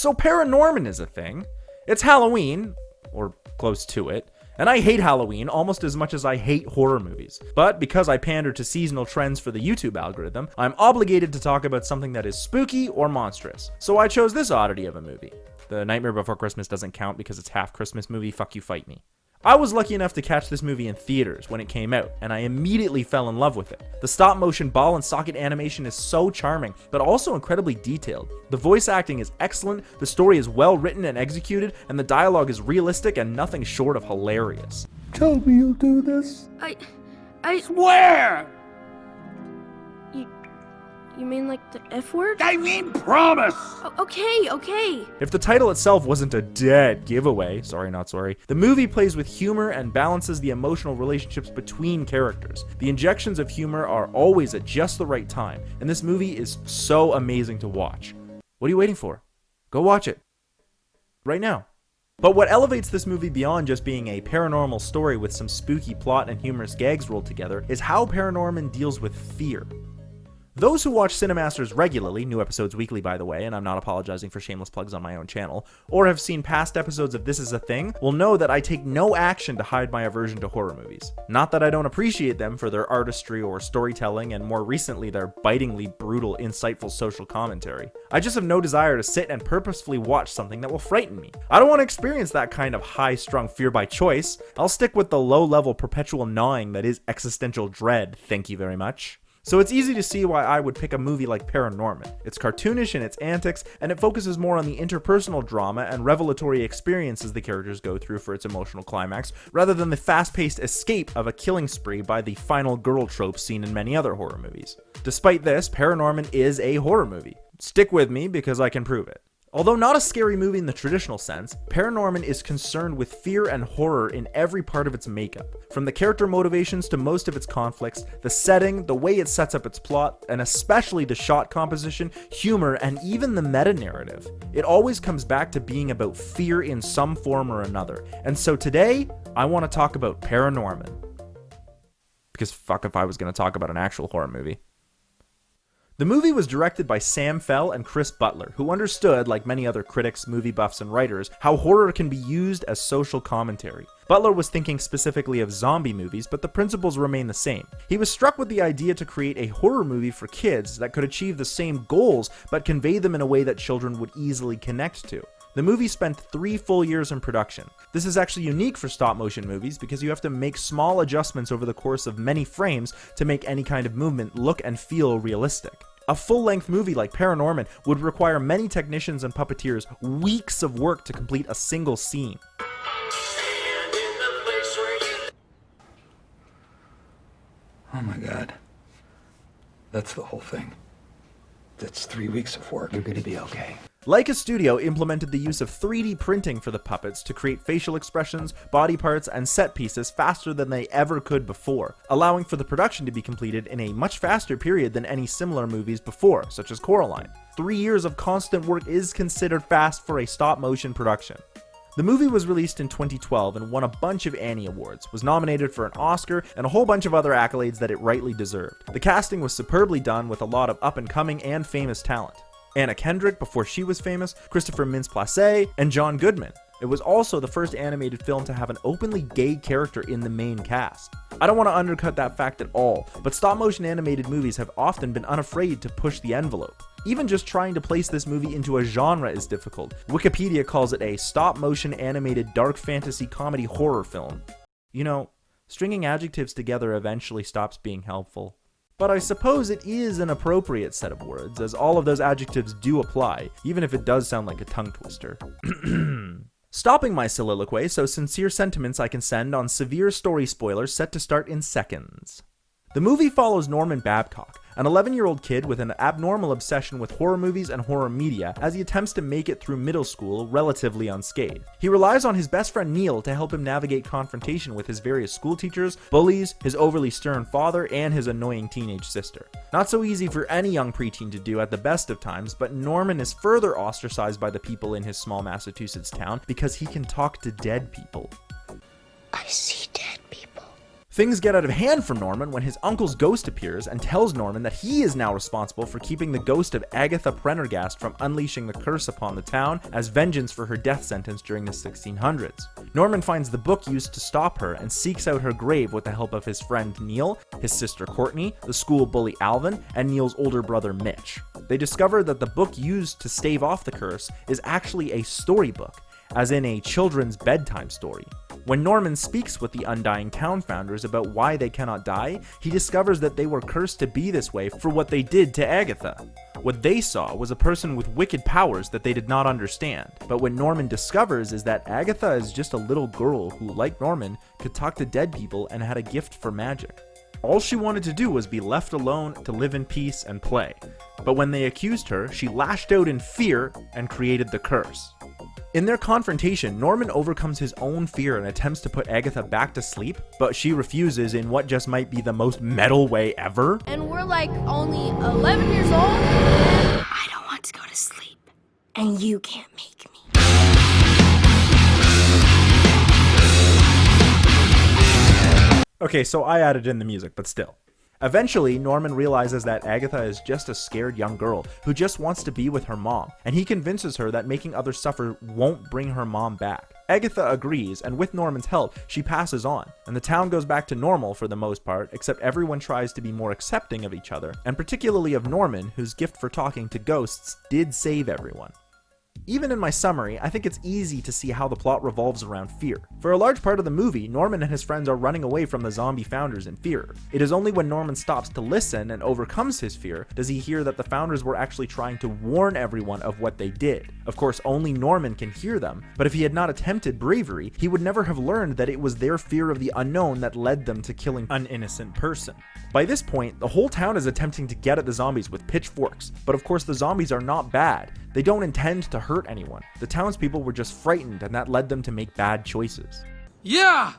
So Paranorman is a thing. It's Halloween, or close to it, and I hate Halloween almost as much as I hate horror movies. But because I pander to seasonal trends for the YouTube algorithm, I'm obligated to talk about something that is spooky or monstrous. So I chose this oddity of a movie. The Nightmare Before Christmas doesn't count because it's half Christmas movie, fuck you, fight me. I was lucky enough to catch this movie in theaters when it came out, and I immediately fell in love with it. The stop motion ball and socket animation is so charming, but also incredibly detailed. The voice acting is excellent, the story is well written and executed, and the dialogue is realistic and nothing short of hilarious. Tell me you'll do this. I swear! You mean like the F word? I mean promise! Okay. If the title itself wasn't a dead giveaway, sorry not sorry, the movie plays with humor and balances the emotional relationships between characters. The injections of humor are always at just the right time, and this movie is so amazing to watch. What are you waiting for? Go watch it. Right now. But what elevates this movie beyond just being a paranormal story with some spooky plot and humorous gags rolled together is how Paranorman deals with fear. Those who watch Cinemasters regularly, new episodes weekly by the way, and I'm not apologizing for shameless plugs on my own channel, or have seen past episodes of This Is a Thing, will know that I take no action to hide my aversion to horror movies. Not that I don't appreciate them for their artistry or storytelling, and more recently their bitingly brutal, insightful social commentary. I just have no desire to sit and purposefully watch something that will frighten me. I don't want to experience that kind of high-strung fear by choice. I'll stick with the low-level perpetual gnawing that is existential dread, thank you very much. So it's easy to see why I would pick a movie like Paranorman. It's cartoonish in its antics, and it focuses more on the interpersonal drama and revelatory experiences the characters go through for its emotional climax, rather than the fast-paced escape of a killing spree by the final girl trope seen in many other horror movies. Despite this, Paranorman is a horror movie. Stick with me because I can prove it. Although not a scary movie in the traditional sense, Paranorman is concerned with fear and horror in every part of its makeup. From the character motivations to most of its conflicts, the setting, the way it sets up its plot, and especially the shot composition, humor, and even the meta-narrative. It always comes back to being about fear in some form or another. And so today, I want to talk about Paranorman. Because fuck if I was going to talk about an actual horror movie. The movie was directed by Sam Fell and Chris Butler, who understood, like many other critics, movie buffs, and writers, how horror can be used as social commentary. Butler was thinking specifically of zombie movies, but the principles remain the same. He was struck with the idea to create a horror movie for kids that could achieve the same goals, but convey them in a way that children would easily connect to. The movie spent 3 full years in production. This is actually unique for stop-motion movies because you have to make small adjustments over the course of many frames to make any kind of movement look and feel realistic. A full-length movie like Paranorman would require many technicians and puppeteers weeks of work to complete a single scene. Oh my God. That's the whole thing. That's 3 weeks of work. You're gonna be okay. Leica Studio implemented the use of 3D printing for the puppets to create facial expressions, body parts, and set pieces faster than they ever could before, allowing for the production to be completed in a much faster period than any similar movies before, such as Coraline. 3 years of constant work is considered fast for a stop-motion production. The movie was released in 2012 and won a bunch of Annie Awards, was nominated for an Oscar, and a whole bunch of other accolades that it rightly deserved. The casting was superbly done with a lot of up-and-coming and famous talent. Anna Kendrick before she was famous, Christopher Mintz-Plasse, and John Goodman. It was also the first animated film to have an openly gay character in the main cast. I don't want to undercut that fact at all, but stop-motion animated movies have often been unafraid to push the envelope. Even just trying to place this movie into a genre is difficult. Wikipedia calls it a stop-motion animated dark fantasy comedy horror film. You know, stringing adjectives together eventually stops being helpful. But I suppose it is an appropriate set of words, as all of those adjectives do apply, even if it does sound like a tongue twister. Stopping my soliloquy so sincere sentiments I can send on severe story spoilers set to start in seconds. The movie follows Norman Babcock, an 11-year-old kid with an abnormal obsession with horror movies and horror media as he attempts to make it through middle school relatively unscathed. He relies on his best friend Neil to help him navigate confrontation with his various school teachers, bullies, his overly stern father, and his annoying teenage sister. Not so easy for any young preteen to do at the best of times, but Norman is further ostracized by the people in his small Massachusetts town because he can talk to dead people. I see dead people. Things get out of hand for Norman when his uncle's ghost appears and tells Norman that he is now responsible for keeping the ghost of Agatha Prendergast from unleashing the curse upon the town as vengeance for her death sentence during the 1600s. Norman finds the book used to stop her and seeks out her grave with the help of his friend Neil, his sister Courtney, the school bully Alvin, and Neil's older brother Mitch. They discover that the book used to stave off the curse is actually a storybook, as in a children's bedtime story. When Norman speaks with the undying town founders about why they cannot die, he discovers that they were cursed to be this way for what they did to Agatha. What they saw was a person with wicked powers that they did not understand. But what Norman discovers is that Agatha is just a little girl who, like Norman, could talk to dead people and had a gift for magic. All she wanted to do was be left alone to live in peace and play. But when they accused her, she lashed out in fear and created the curse. In their confrontation, Norman overcomes his own fear and attempts to put Agatha back to sleep, but she refuses in what just might be the most metal way ever. And we're like only 11 years old? I don't want to go to sleep. And you can't make me. Okay, so I added in the music, but still. Eventually, Norman realizes that Agatha is just a scared young girl who just wants to be with her mom, and he convinces her that making others suffer won't bring her mom back. Agatha agrees, and with Norman's help, she passes on, and the town goes back to normal for the most part, except everyone tries to be more accepting of each other, and particularly of Norman, whose gift for talking to ghosts did save everyone. Even in my summary, I think it's easy to see how the plot revolves around fear. For a large part of the movie, Norman and his friends are running away from the zombie founders in fear. It is only when Norman stops to listen and overcomes his fear does he hear that the founders were actually trying to warn everyone of what they did. Of course, only Norman can hear them, but if he had not attempted bravery, he would never have learned that it was their fear of the unknown that led them to killing an innocent person. By this point, the whole town is attempting to get at the zombies with pitchforks, but of course the zombies are not bad. They don't intend to hurt anyone. The townspeople were just frightened, and that led them to make bad choices. Yeah!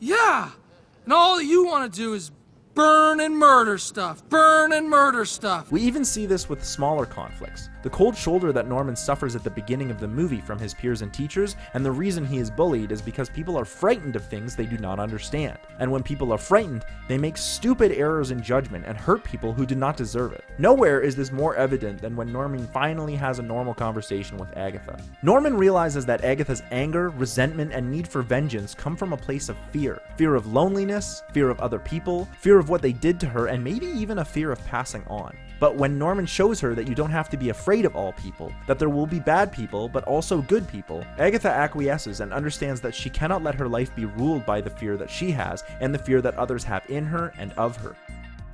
And all that you want to do is burn and murder stuff. Burn and murder stuff. We even see this with smaller conflicts. The cold shoulder that Norman suffers at the beginning of the movie from his peers and teachers, and the reason he is bullied is because people are frightened of things they do not understand. And when people are frightened, they make stupid errors in judgment and hurt people who do not deserve it. Nowhere is this more evident than when Norman finally has a normal conversation with Agatha. Norman realizes that Agatha's anger, resentment, and need for vengeance come from a place of fear. Fear of loneliness, fear of other people, fear of what they did to her, and maybe even a fear of passing on. But when Norman shows her that you don't have to be afraid of all people, that there will be bad people, but also good people, Agatha acquiesces and understands that she cannot let her life be ruled by the fear that she has and the fear that others have in her and of her.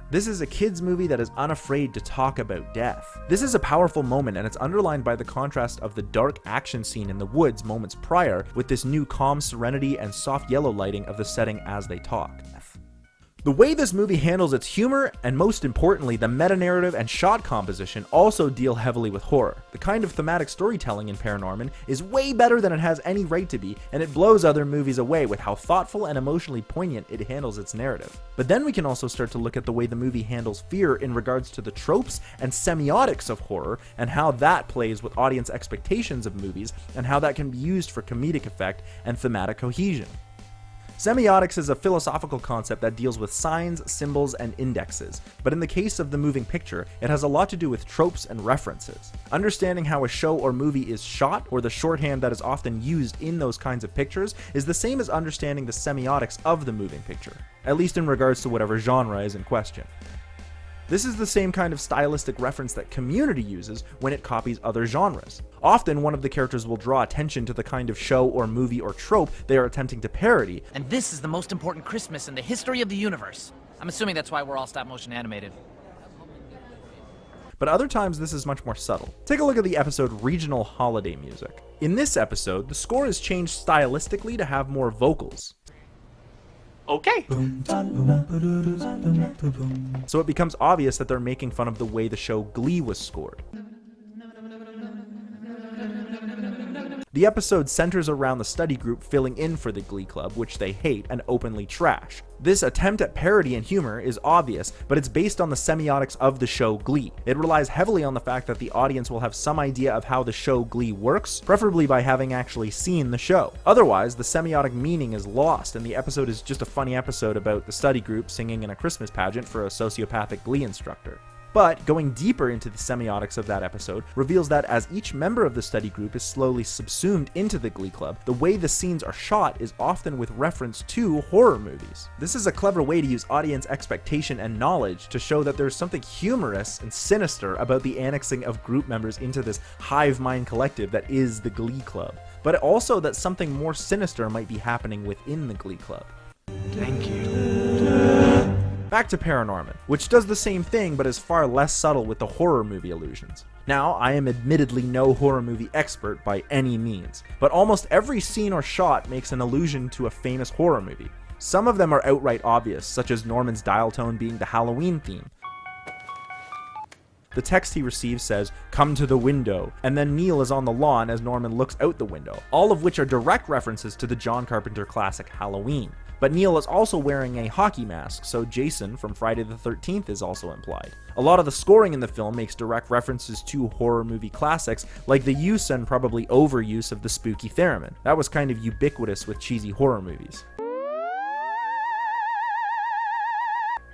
This is a kids movie that is unafraid to talk about death. This is a powerful moment, and it's underlined by the contrast of the dark action scene in the woods moments prior with this new calm serenity and soft yellow lighting of the setting as they talk. The way this movie handles its humor, and most importantly, the meta-narrative and shot composition also deal heavily with horror. The kind of thematic storytelling in Paranorman is way better than it has any right to be, and it blows other movies away with how thoughtful and emotionally poignant it handles its narrative. But then we can also start to look at the way the movie handles fear in regards to the tropes and semiotics of horror, and how that plays with audience expectations of movies, and how that can be used for comedic effect and thematic cohesion. Semiotics is a philosophical concept that deals with signs, symbols, and indexes, but in the case of the moving picture, it has a lot to do with tropes and references. Understanding how a show or movie is shot, or the shorthand that is often used in those kinds of pictures, is the same as understanding the semiotics of the moving picture, at least in regards to whatever genre is in question. This is the same kind of stylistic reference that Community uses when it copies other genres. Often, one of the characters will draw attention to the kind of show or movie or trope they are attempting to parody. And this is the most important Christmas in the history of the universe. I'm assuming that's why we're all stop-motion animated. But other times this is much more subtle. Take a look at the episode Regional Holiday Music. In this episode, the score is changed stylistically to have more vocals. Okay. So it becomes obvious that they're making fun of the way the show Glee was scored. The episode centers around the study group filling in for the Glee Club, which they hate and openly trash. This attempt at parody and humor is obvious, but it's based on the semiotics of the show Glee. It relies heavily on the fact that the audience will have some idea of how the show Glee works, preferably by having actually seen the show. Otherwise, the semiotic meaning is lost, and the episode is just a funny episode about the study group singing in a Christmas pageant for a sociopathic Glee instructor. But going deeper into the semiotics of that episode reveals that as each member of the study group is slowly subsumed into the Glee Club, the way the scenes are shot is often with reference to horror movies. This is a clever way to use audience expectation and knowledge to show that there's something humorous and sinister about the annexing of group members into this hive mind collective that is the Glee Club, but also that something more sinister might be happening within the Glee Club. Thank you. Back to Paranorman, which does the same thing but is far less subtle with the horror movie illusions. Now, I am admittedly no horror movie expert by any means, but almost every scene or shot makes an allusion to a famous horror movie. Some of them are outright obvious, such as Norman's dial tone being the Halloween theme. The text he receives says, "Come to the window," and then Neil is on the lawn as Norman looks out the window, all of which are direct references to the John Carpenter classic Halloween. But Neil is also wearing a hockey mask, so Jason from Friday the 13th is also implied. A lot of the scoring in the film makes direct references to horror movie classics, like the use and probably overuse of the spooky theremin. That was kind of ubiquitous with cheesy horror movies.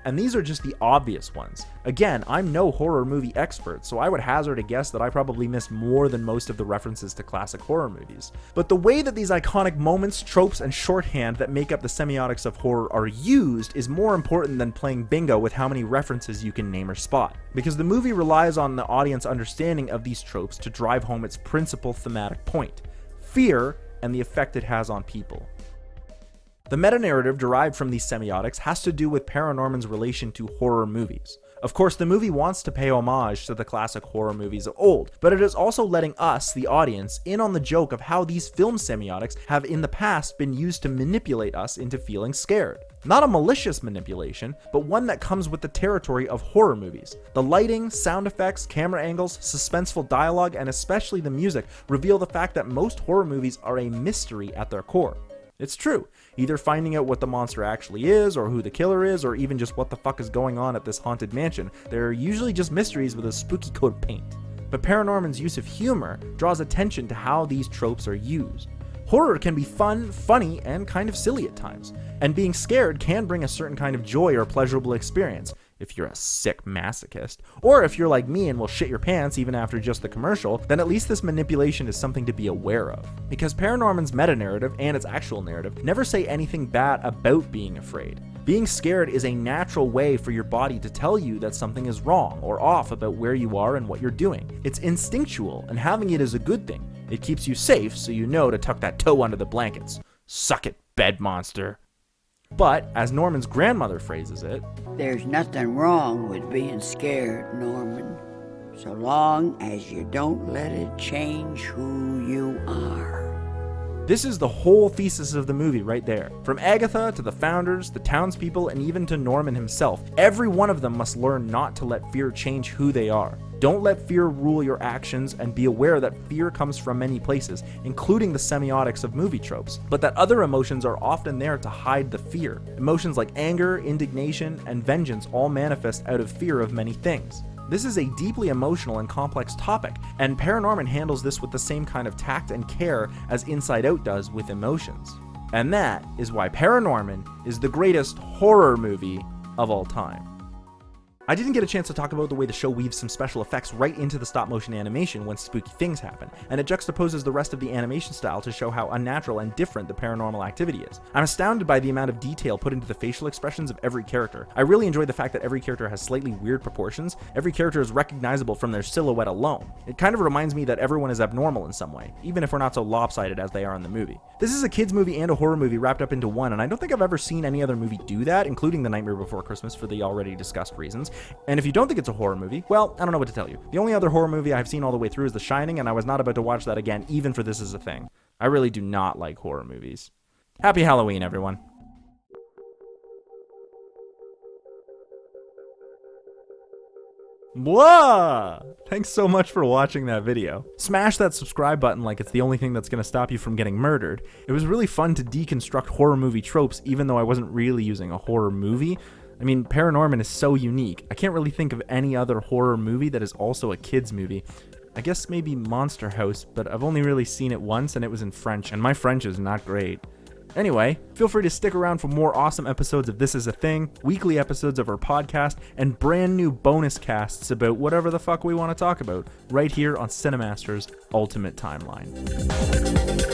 And these are just the obvious ones. Again, I'm no horror movie expert, so I would hazard a guess that I probably missed more than most of the references to classic horror movies. But the way that these iconic moments, tropes, and shorthand that make up the semiotics of horror are used is more important than playing bingo with how many references you can name or spot. Because the movie relies on the audience understanding of these tropes to drive home its principal thematic point: fear and the effect it has on people. The meta-narrative derived from these semiotics has to do with Paranorman's relation to horror movies. Of course, the movie wants to pay homage to the classic horror movies of old, but it is also letting us, the audience, in on the joke of how these film semiotics have in the past been used to manipulate us into feeling scared. Not a malicious manipulation, but one that comes with the territory of horror movies. The lighting, sound effects, camera angles, suspenseful dialogue, and especially the music reveal the fact that most horror movies are a mystery at their core. It's true. Either finding out what the monster actually is, or who the killer is, or even just what the fuck is going on at this haunted mansion. They're usually just mysteries with a spooky coat of paint. But Paranorman's use of humor draws attention to how these tropes are used. Horror can be fun, funny, and kind of silly at times. And being scared can bring a certain kind of joy or pleasurable experience, if you're a sick masochist. Or if you're like me and will shit your pants even after just the commercial, then at least this manipulation is something to be aware of. Because Paranorman's meta-narrative and its actual narrative never say anything bad about being afraid. Being scared is a natural way for your body to tell you that something is wrong or off about where you are and what you're doing. It's instinctual, and having it is a good thing. It keeps you safe, so you know to tuck that toe under the blankets. Suck it, bed monster. But, as Norman's grandmother phrases it, "There's nothing wrong with being scared, Norman, so long as you don't let it change who you are." this is the whole thesis of the movie right there. From Agatha to the founders, the townspeople, and even to Norman himself, every one of them must learn not to let fear change who they are. Don't let fear rule your actions, and be aware that fear comes from many places, including the semiotics of movie tropes, but that other emotions are often there to hide the fear. Emotions like anger, indignation, and vengeance all manifest out of fear of many things. This is a deeply emotional and complex topic, and Paranorman handles this with the same kind of tact and care as Inside Out does with emotions. And that is why Paranorman is the greatest horror movie of all time. I didn't get a chance to talk about the way the show weaves some special effects right into the stop-motion animation when spooky things happen, and it juxtaposes the rest of the animation style to show how unnatural and different the paranormal activity is. I'm astounded by the amount of detail put into the facial expressions of every character. I really enjoy the fact that every character has slightly weird proportions. Every character is recognizable from their silhouette alone. It kind of reminds me that everyone is abnormal in some way, even if we're not so lopsided as they are in the movie. This is a kids movie and a horror movie wrapped up into one, and I don't think I've ever seen any other movie do that, including The Nightmare Before Christmas for the already discussed reasons. And if you don't think it's a horror movie, well, I don't know what to tell you. The only other horror movie I've seen all the way through is The Shining, and I was not about to watch that again, even for This Is a Thing. I really do not like horror movies. Happy Halloween, everyone. Blah! Thanks so much for watching that video. Smash that subscribe button like it's the only thing that's going to stop you from getting murdered. It was really fun to deconstruct horror movie tropes even though I wasn't really using a horror movie. I mean, Paranorman is so unique. I can't really think of any other horror movie that is also a kid's movie. I guess maybe Monster House, but I've only really seen it once and it was in French, and my French is not great. Anyway, feel free to stick around for more awesome episodes of This Is a Thing, weekly episodes of our podcast, and brand new bonus casts about whatever the fuck we want to talk about, right here on Cinemaster's Ultimate Timeline.